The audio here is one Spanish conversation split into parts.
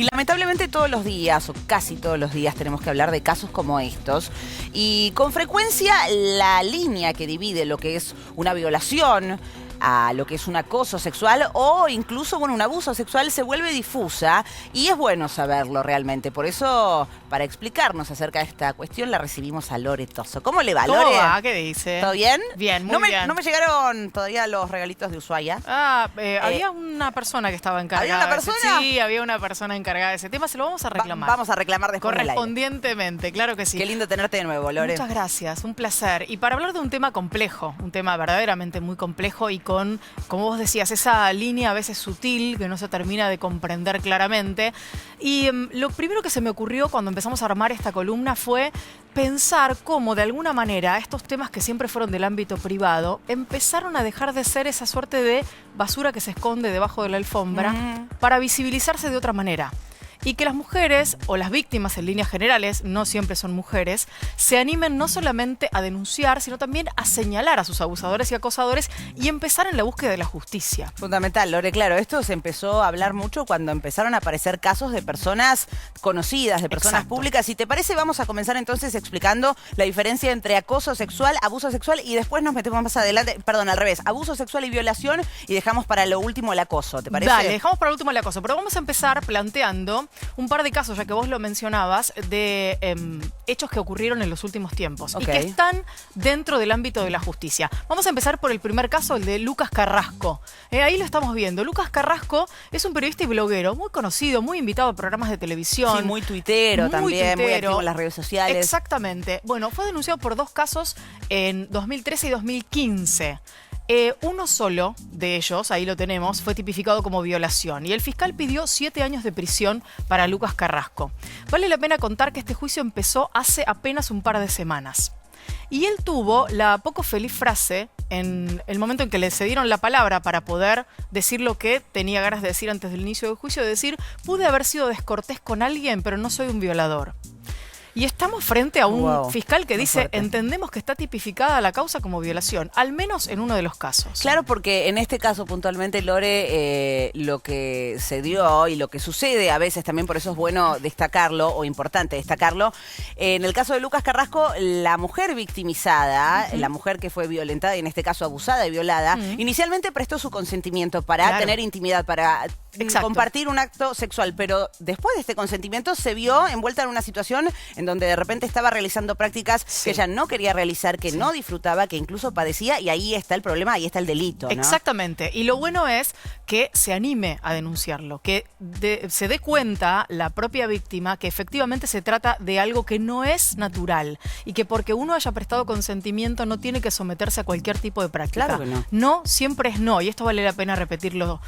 Y lamentablemente todos los días, o casi todos los días, tenemos que hablar de casos como estos. Y con frecuencia la línea que divide lo que es una violación a lo que es un acoso sexual o incluso, bueno, un abuso sexual se vuelve difusa y es bueno saberlo realmente. Por eso, para explicarnos acerca de esta cuestión, la recibimos a Lore Toso. ¿Cómo le va, Lore? ¿Cómo va? ¿Qué dice? ¿Todo bien? Bien, muy bien. No me llegaron todavía los regalitos de Ushuaia. Había una persona que estaba encargada. ¿Había una persona? Sí, había una persona encargada de ese tema. Se lo vamos a reclamar. Vamos a reclamar después del aire. Correspondientemente, claro que sí. Qué lindo tenerte de nuevo, Lore. Muchas gracias, un placer. Y para hablar de un tema complejo, un tema verdaderamente muy complejo y con, como vos decías, esa línea a veces sutil que no se termina de comprender claramente. Y lo primero que se me ocurrió cuando empezamos a armar esta columna fue pensar cómo, de alguna manera, estos temas que siempre fueron del ámbito privado empezaron a dejar de ser esa suerte de basura que se esconde debajo de la alfombra para visibilizarse de otra manera. Y que las mujeres, o las víctimas en líneas generales, no siempre son mujeres, se animen no solamente a denunciar, sino también a señalar a sus abusadores y acosadores y empezar en la búsqueda de la justicia. Fundamental, Lore, claro, esto se empezó a hablar mucho cuando empezaron a aparecer casos de personas conocidas, de personas públicas. Si te parece, vamos a comenzar entonces explicando la diferencia entre acoso sexual, abuso sexual y después nos metemos más adelante, perdón, al revés, abuso sexual y violación y dejamos para lo último el acoso, ¿te parece? Dale, dejamos para lo último el acoso, pero vamos a empezar planteando un par de casos, ya que vos lo mencionabas, de hechos que ocurrieron en los últimos tiempos y que están dentro del ámbito de la justicia. Vamos a empezar por el primer caso, el de Lucas Carrasco. Ahí lo estamos viendo. Lucas Carrasco es un periodista y bloguero muy conocido, muy invitado a programas de televisión. Sí, muy tuitero también, muy activo en las redes sociales. Exactamente. Bueno, fue denunciado por dos casos en 2013 y 2015. Uno solo de ellos, ahí lo tenemos, fue tipificado como violación y el fiscal pidió 7 años de prisión para Lucas Carrasco. Vale la pena contar que este juicio empezó hace apenas un par de semanas. Y él tuvo la poco feliz frase en el momento en que le cedieron la palabra para poder decir lo que tenía ganas de decir antes del inicio del juicio, de decir, pude haber sido descortés con alguien, pero no soy un violador. Y estamos frente a un fiscal que dice, entendemos que está tipificada la causa como violación, al menos en uno de los casos. Claro, porque en este caso puntualmente, Lore, lo que se dio y lo que sucede a veces también, por eso es bueno destacarlo o importante destacarlo, en el caso de Lucas Carrasco, la mujer victimizada, la mujer que fue violentada y en este caso abusada y violada, inicialmente prestó su consentimiento para tener intimidad, para compartir un acto sexual, pero después de este consentimiento se vio envuelta en una situación en donde de repente estaba realizando prácticas que ella no quería realizar, que no disfrutaba, que incluso padecía, y ahí está el problema, ahí está el delito, ¿no? Exactamente, y lo bueno es que se anime a denunciarlo, que se dé cuenta la propia víctima que efectivamente se trata de algo que no es natural y que porque uno haya prestado consentimiento no tiene que someterse a cualquier tipo de práctica. Claro que no. No siempre es no, y esto vale la pena repetirlo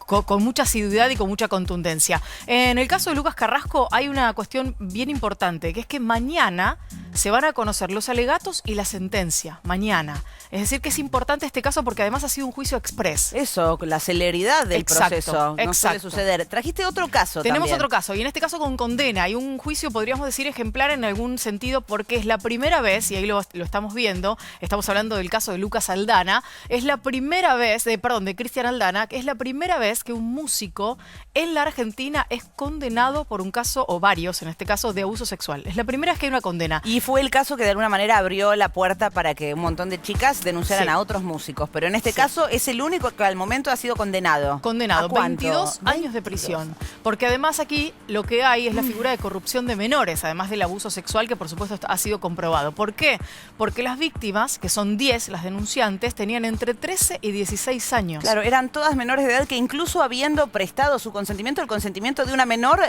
con mucha asiduidad y con mucha contundencia. En el caso de Lucas Carrasco hay una cuestión bien importante, que es que mañana se van a conocer los alegatos y la sentencia. Mañana. Es decir, que es importante este caso porque además ha sido un juicio express. Eso, la celeridad del proceso. No suele suceder. Trajiste otro caso Tenemos también. otro caso, y en este caso con condena. Hay un juicio, podríamos decir, ejemplar en algún sentido, porque es la primera vez, y ahí lo estamos viendo, estamos hablando del caso de Lucas Aldana, es la primera vez, de Cristian Aldana, que es la primera vez que un músico en la Argentina es condenado por un caso, o varios en este caso, de abuso sexual. Es la primera vez que hay una condena. Y fue el caso que de alguna manera abrió la puerta para que un montón de chicas denunciaran a otros músicos. Pero en este caso es el único que al momento ha sido condenado. Condenado, 22 años de prisión. Porque además aquí lo que hay es la figura de corrupción de menores, además del abuso sexual que por supuesto ha sido comprobado. ¿Por qué? Porque las víctimas, que son 10 las denunciantes, tenían entre 13 y 16 años. Claro, eran todas menores de edad que incluso habiendo prestado su consentimiento, el consentimiento de una menor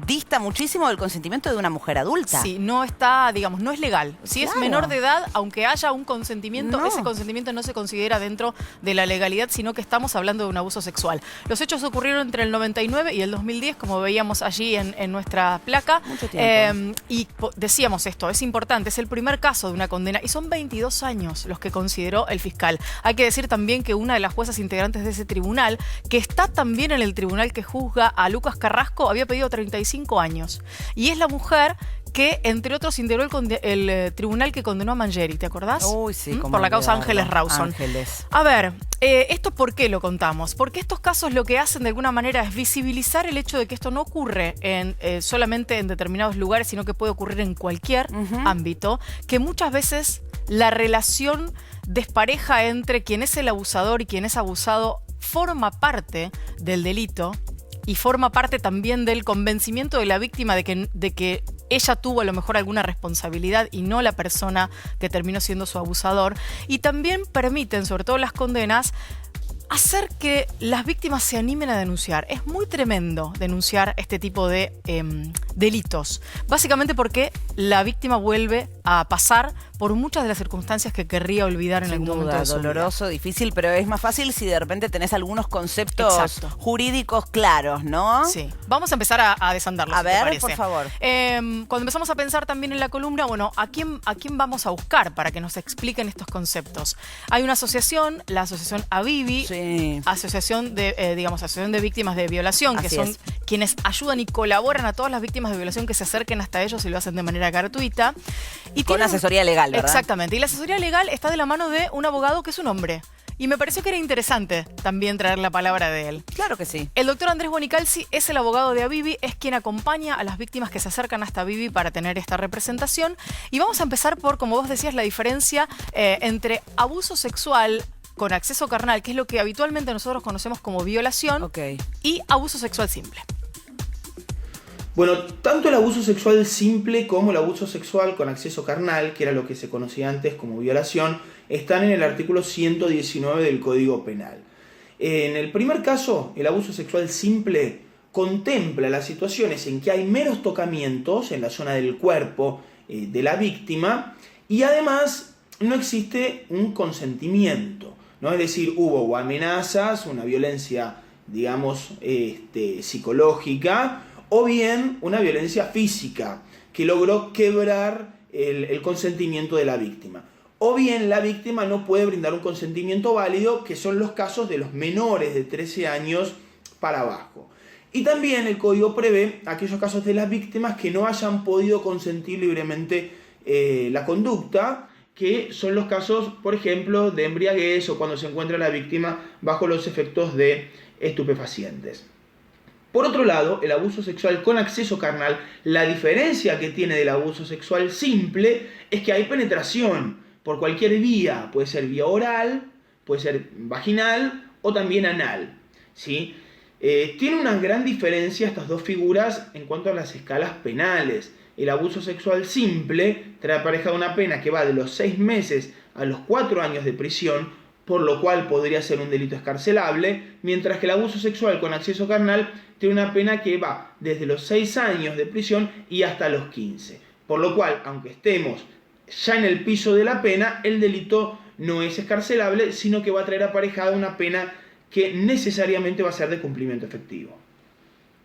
dista muchísimo del consentimiento de una mujer adulta. Sí, no está, digamos, no es legal. Si es menor de edad, aunque haya un consentimiento, ese consentimiento no se considera dentro de la legalidad, sino que estamos hablando de un abuso sexual. Los hechos ocurrieron entre el 99 y el 2010, como veíamos allí en nuestra placa. Mucho tiempo. Y decíamos esto, es importante, es el primer caso de una condena y son 22 años los que consideró el fiscal. Hay que decir también que una de las juezas integrantes de ese tribunal, que está también en el tribunal que juzga a Lucas Carrasco, había pedido 35 años. Y es la mujer que, entre otros, integró el tribunal que condenó a Mangieri, ¿te acordás? Uy, sí, cómo por la causa olvidarlo. Ángeles Rawson. Ángeles. A ver, ¿esto por qué lo contamos? Porque estos casos lo que hacen de alguna manera es visibilizar el hecho de que esto no ocurre solamente en determinados lugares, sino que puede ocurrir en cualquier ámbito, que muchas veces la relación despareja entre quien es el abusador y quien es abusado forma parte del delito y forma parte también del convencimiento de la víctima de que ella tuvo a lo mejor alguna responsabilidad y no la persona que terminó siendo su abusador. Y también permiten, sobre todo las condenas, hacer que las víctimas se animen a denunciar. Es muy tremendo denunciar este tipo de delitos. Básicamente porque la víctima vuelve a pasar por muchas de las circunstancias que querría olvidar en algún momento de su vida. Doloroso, difícil, pero es más fácil si de repente tenés algunos conceptos jurídicos claros, ¿no? Sí. Vamos a empezar a desandarlos. A si te ver, parece. por favor. Cuando empezamos a pensar también en la columna, bueno, ¿a quién vamos a buscar para que nos expliquen estos conceptos? Hay una asociación, la asociación AVIVI, Sí. Asociación de Víctimas de Violación, que Así son es. quienes ayudan y colaboran a todas las víctimas de violación que se acerquen hasta ellos y lo hacen de manera gratuita. Y Con tienen- asesoría legal, ¿verdad? Exactamente. Y la asesoría legal está de la mano de un abogado que es un hombre. Y me pareció que era interesante también traer la palabra de él. Claro que sí. El doctor Andrés Bonicalzi es el abogado de AVIVI, es quien acompaña a las víctimas que se acercan hasta AVIVI para tener esta representación. Y vamos a empezar por, como vos decías, la diferencia entre abuso sexual con acceso carnal, que es lo que habitualmente nosotros conocemos como violación, Ok. y abuso sexual simple. Bueno, tanto el abuso sexual simple como el abuso sexual con acceso carnal, que era lo que se conocía antes como violación, están en el artículo 119 del Código Penal. En el primer caso, el abuso sexual simple contempla las situaciones en que hay meros tocamientos en la zona del cuerpo de la víctima y además no existe un consentimiento, ¿no? Es decir, hubo amenazas, una violencia, digamos, psicológica, o bien una violencia física que logró quebrar el consentimiento de la víctima. O bien la víctima no puede brindar un consentimiento válido, que son los casos de los menores de 13 años para abajo. Y también el código prevé aquellos casos de las víctimas que no hayan podido consentir libremente la conducta, que son los casos, por ejemplo, de embriaguez o cuando se encuentra la víctima bajo los efectos de estupefacientes. Por otro lado, el abuso sexual con acceso carnal, la diferencia que tiene del abuso sexual simple es que hay penetración por cualquier vía, puede ser vía oral, puede ser vaginal o también anal, ¿sí? Tiene una gran diferencia estas dos figuras en cuanto a las escalas penales. El abuso sexual simple trae aparejada una pena que va de los 6 meses a los 4 años de prisión, por lo cual podría ser un delito escarcelable, mientras que el abuso sexual con acceso carnal tiene una pena que va desde los 6 años de prisión y hasta los 15. Por lo cual, aunque estemos ya en el piso de la pena, el delito no es escarcelable, sino que va a traer aparejada una pena que necesariamente va a ser de cumplimiento efectivo.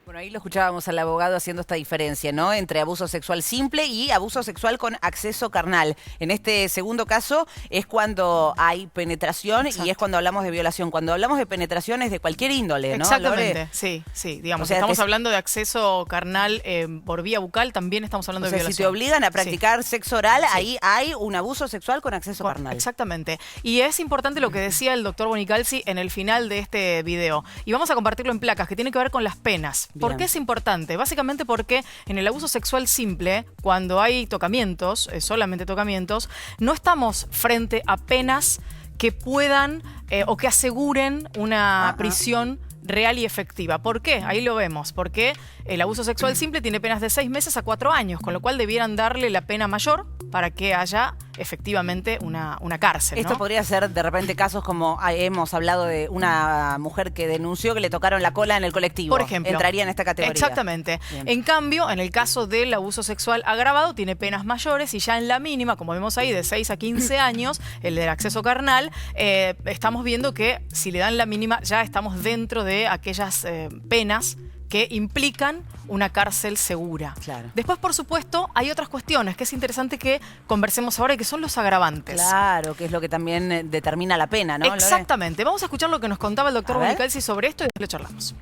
Bueno, ahí lo escuchábamos al abogado haciendo esta diferencia, ¿no? Entre abuso sexual simple y abuso sexual con acceso carnal. En este segundo caso es cuando hay penetración. Exacto. Y es cuando hablamos de violación. Cuando hablamos de penetración es de cualquier índole, ¿no? Exactamente, Lore? sí. Digamos, o sea, estamos hablando de acceso carnal por vía bucal, también estamos hablando de violación. Si te obligan a practicar sexo oral, ahí hay un abuso sexual con acceso carnal. Exactamente. Y es importante lo que decía el doctor Bonicalzi en el final de este video. Y vamos a compartirlo en placas, que tiene que ver con las penas. ¿Por qué es importante? Básicamente porque en el abuso sexual simple, cuando hay tocamientos, solamente tocamientos, no estamos frente a penas que puedan o que aseguren una prisión real y efectiva. ¿Por qué? Ahí lo vemos. Porque el abuso sexual simple tiene penas de 6 meses a 4 años, con lo cual debieran darle la pena mayor para que haya efectivamente una cárcel, ¿no? Esto podría ser de repente casos como hemos hablado de una mujer que denunció que le tocaron la cola en el colectivo. Por ejemplo. Entraría en esta categoría. Exactamente. Bien. En cambio, en el caso del abuso sexual agravado, tiene penas mayores y ya en la mínima, como vemos ahí, de 6 a 15 años, el del acceso carnal, estamos viendo que si le dan la mínima ya estamos dentro de aquellas penas que implican una cárcel segura. Claro. Después, por supuesto, hay otras cuestiones que es interesante que conversemos ahora y que son los agravantes. Claro, que es lo que también determina la pena, ¿no, Lore? Exactamente. Vamos a escuchar lo que nos contaba el doctor A ver. Bonicalzi sobre esto y después lo charlamos.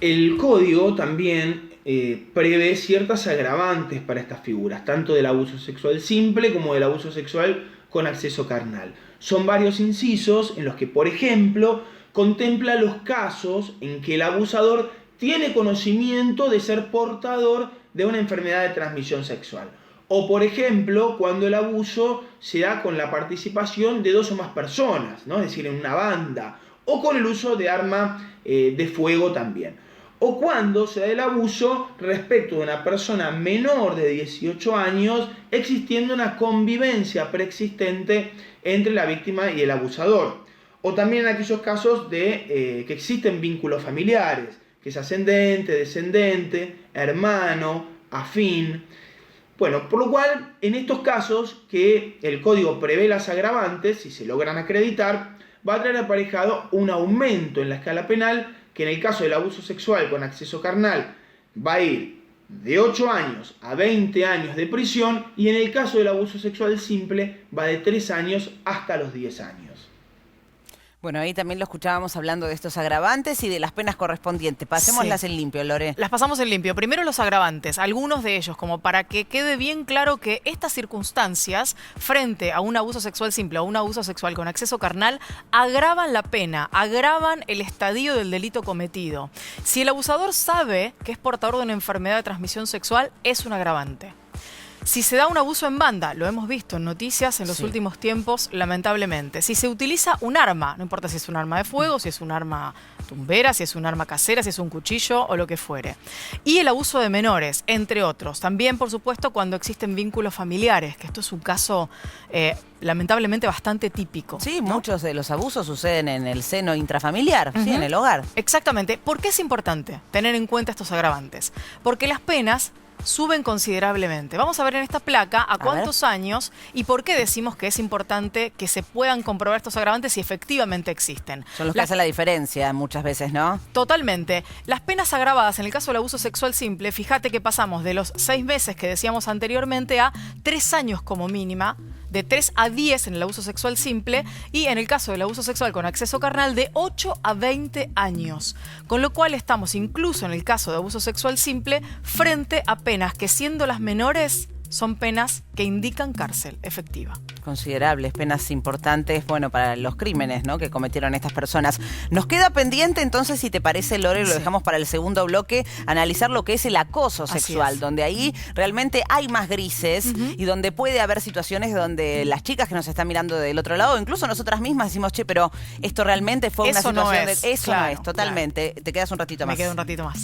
El código también prevé ciertas agravantes para estas figuras, tanto del abuso sexual simple como del abuso sexual con acceso carnal. Son varios incisos en los que, por ejemplo, contempla los casos en que el abusador tiene conocimiento de ser portador de una enfermedad de transmisión sexual. O, por ejemplo, cuando el abuso se da con la participación de 2 o más personas, ¿no? Es decir, en una banda, o con el uso de arma de fuego también. O cuando se da el abuso respecto de una persona menor de 18 años, existiendo una convivencia preexistente entre la víctima y el abusador. O también en aquellos casos de que existen vínculos familiares, que es ascendente, descendente, hermano, afín. Bueno, por lo cual, en estos casos que el código prevé las agravantes, si se logran acreditar, va a traer aparejado un aumento en la escala penal, que en el caso del abuso sexual con acceso carnal va a ir de 8 años a 20 años de prisión, y en el caso del abuso sexual simple va de 3 años hasta los 10 años. Bueno, ahí también lo escuchábamos hablando de estos agravantes y de las penas correspondientes. Pasémoslas en limpio, Lore. Las pasamos en limpio. Primero los agravantes, algunos de ellos, como para que quede bien claro que estas circunstancias, frente a un abuso sexual simple o un abuso sexual con acceso carnal, agravan la pena, agravan el estadio del delito cometido. Si el abusador sabe que es portador de una enfermedad de transmisión sexual, es un agravante. Si se da un abuso en banda, lo hemos visto en noticias en los últimos tiempos, lamentablemente. Si se utiliza un arma, no importa si es un arma de fuego, si es un arma tumbera, si es un arma casera, si es un cuchillo o lo que fuere. Y el abuso de menores, entre otros. También, por supuesto, cuando existen vínculos familiares, que esto es un caso lamentablemente bastante típico. Sí, ¿no? Muchos de los abusos suceden en el seno intrafamiliar, sí, en el hogar. Exactamente. ¿Por qué es importante tener en cuenta estos agravantes? Porque las penas suben considerablemente. Vamos a ver en esta placa a cuántos años y por qué decimos que es importante que se puedan comprobar estos agravantes si efectivamente existen. Son los que hacen la diferencia muchas veces, ¿no? Totalmente. Las penas agravadas en el caso del abuso sexual simple, fíjate que pasamos de los 6 meses que decíamos anteriormente a 3 años como mínima, de 3 a 10 en el abuso sexual simple y en el caso del abuso sexual con acceso carnal de 8 a 20 años. Con lo cual estamos incluso en el caso de abuso sexual simple frente a penas que, siendo las menores, son penas que indican cárcel efectiva. Considerables, penas importantes, bueno, para los crímenes, ¿no?, que cometieron estas personas. Nos queda pendiente, entonces, si te parece, Lore, lo dejamos para el segundo bloque, analizar lo que es el acoso sexual, donde ahí realmente hay más grises y donde puede haber situaciones donde las chicas que nos están mirando del otro lado, incluso nosotras mismas, decimos, che, pero esto realmente fue una situación de... Eso no es, totalmente. Te quedas un ratito más. Me quedo un ratito más.